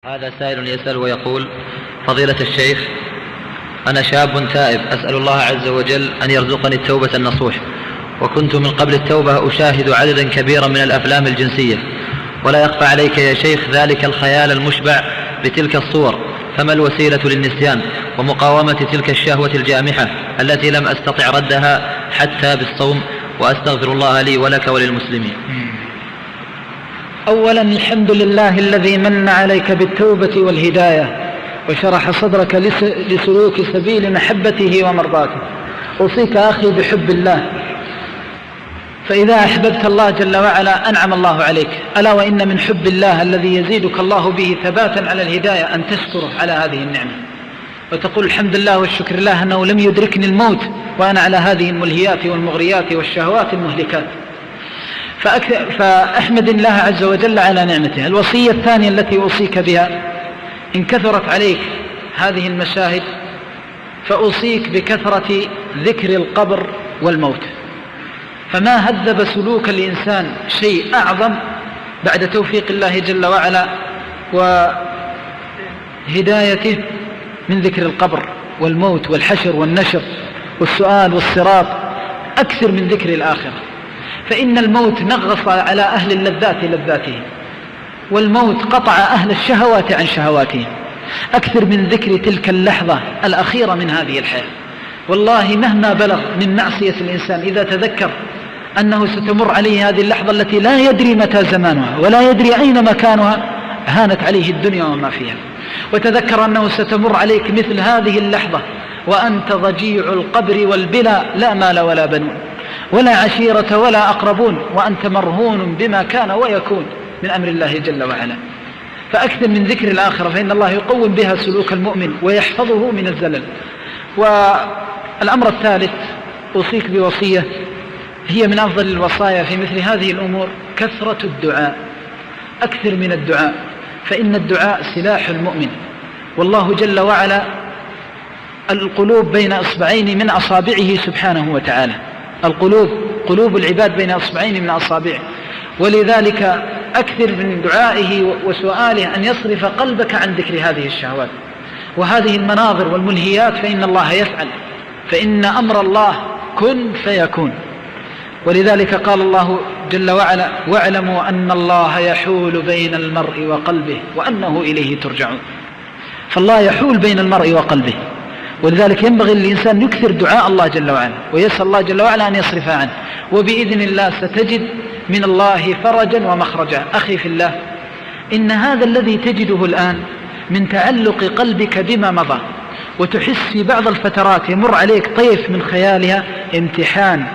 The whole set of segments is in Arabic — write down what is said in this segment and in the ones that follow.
هذا سائل يسأل ويقول: فضيلة الشيخ، أنا شاب تائب أسأل الله عز وجل أن يرزقني التوبة النصوح، وكنت من قبل التوبة أشاهد عددا كبيرا من الأفلام الجنسية، ولا يخفى عليك يا شيخ ذلك الخيال المشبع بتلك الصور، فما الوسيلة للنسيان ومقاومة تلك الشهوة الجامحة التي لم أستطع ردها حتى بالصوم، وأستغفر الله لي ولك وللمسلمين. أولا الحمد لله الذي من عليك بالتوبة والهداية وشرح صدرك لسلوك سبيل محبته ومرضاته. أوصيك أخي بحب الله، فإذا أحببت الله جل وعلا أنعم الله عليك. ألا وإن من حب الله الذي يزيدك الله به ثباتا على الهداية أن تشكره على هذه النعمة وتقول الحمد لله والشكر لله أنه لم يدركني الموت وأنا على هذه الملهيات والمغريات والشهوات المهلكات، فأحمد الله عز وجل على نعمته. الوصية الثانية التي أوصيك بها: إن كثرت عليك هذه المشاهد فأوصيك بكثرة ذكر القبر والموت، فما هذب سلوك الإنسان شيء أعظم بعد توفيق الله جل وعلا وهدايته من ذكر القبر والموت والحشر والنشر والسؤال والصراط، أكثر من ذكر الآخرة. فإن الموت نغص على أهل اللذات لذاتهم، والموت قطع أهل الشهوات عن شهواتهم، أكثر من ذكر تلك اللحظة الأخيرة من هذه الحياة. والله مهما بلغ من معصية الإنسان إذا تذكر أنه ستمر عليه هذه اللحظة التي لا يدري متى زمانها ولا يدري أين مكانها، هانت عليه الدنيا وما فيها. وتذكر أنه ستمر عليك مثل هذه اللحظة وأنت ضجيع القبر والبلا، لا مال ولا بنون ولا عشيرة ولا أقربون، وأنت مرهون بما كان ويكون من أمر الله جل وعلا. فأكثر من ذكر الآخرة، فإن الله يقوم بها سلوك المؤمن ويحفظه من الزلل. والأمر الثالث أوصيك بوصية هي من أفضل الوصايا في مثل هذه الأمور: كثرة الدعاء، أكثر من الدعاء، فإن الدعاء سلاح المؤمن. والله جل وعلا القلوب بين إصبعين من أصابعه سبحانه وتعالى، القلوب قلوب العباد بين إصبعين من أصابعه، ولذلك أكثر من دعائه وسؤاله أن يصرف قلبك عن ذكر هذه الشهوات وهذه المناظر والملهيات، فإن الله يفعل، فإن أمر الله كن فيكون. ولذلك قال الله جل وعلا: واعلموا أن الله يحول بين المرء وقلبه وأنه إليه ترجعون. فالله يحول بين المرء وقلبه، ولذلك ينبغي للإنسان يكثر دعاء الله جل وعلا ويسأل الله جل وعلا أن يصرف عنه، وبإذن الله ستجد من الله فرجا ومخرجا. أخي في الله، إن هذا الذي تجده الآن من تعلق قلبك بما مضى، وتحس في بعض الفترات يمر عليك طيف من خيالها، امتحان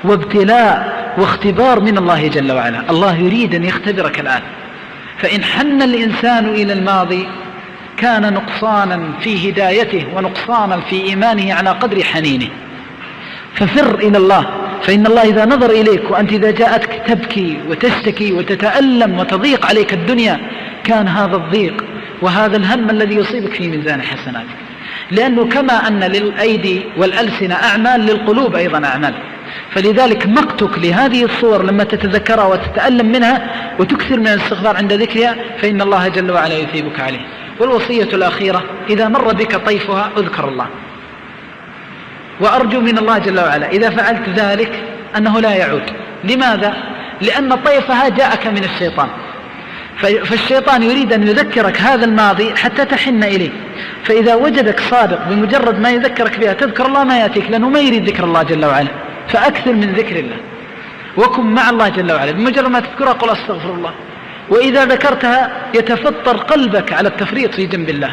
وابتلاء واختبار من الله جل وعلا. الله يريد أن يختبرك الآن. فإن حن الإنسان إلى الماضي كان نقصانا في هدايته ونقصانا في إيمانه على قدر حنينه، ففر إلى الله، فإن الله إذا نظر إليك وأنت إذا جاءتك تبكي وتشتكي وتتألم وتضيق عليك الدنيا، كان هذا الضيق وهذا الهم الذي يصيبك في ميزان حسناتك. لأنه كما أن للأيدي والألسنة أعمال، للقلوب أيضا أعمال. فلذلك مقتك لهذه الصور لما تتذكرها وتتألم منها وتكثر من الاستغفار عند ذكرها، فإن الله جل وعلا يثيبك عليه. والوصية الأخيرة: إذا مر بك طيفها اذكر الله، وأرجو من الله جل وعلا إذا فعلت ذلك أنه لا يعود. لماذا؟ لأن طيفها جاءك من الشيطان، فالشيطان يريد أن يذكرك هذا الماضي حتى تحن إليه. فإذا وجدك صادق بمجرد ما يذكرك بها تذكر الله، ما يأتيك، لأنه ما يريد ذكر الله جل وعلا. فأكثر من ذكر الله وكن مع الله جل وعلا، بمجرد ما تذكرها قل أستغفر الله، وإذا ذكرتها يتفطر قلبك على التفريط في جنب الله،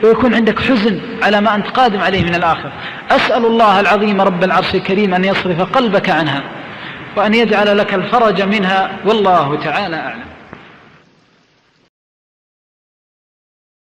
ويكون عندك حزن على ما أنت قادم عليه من الآخر. أسأل الله العظيم رب العرش الكريم أن يصرف قلبك عنها وأن يجعل لك الفرج منها، والله تعالى أعلم.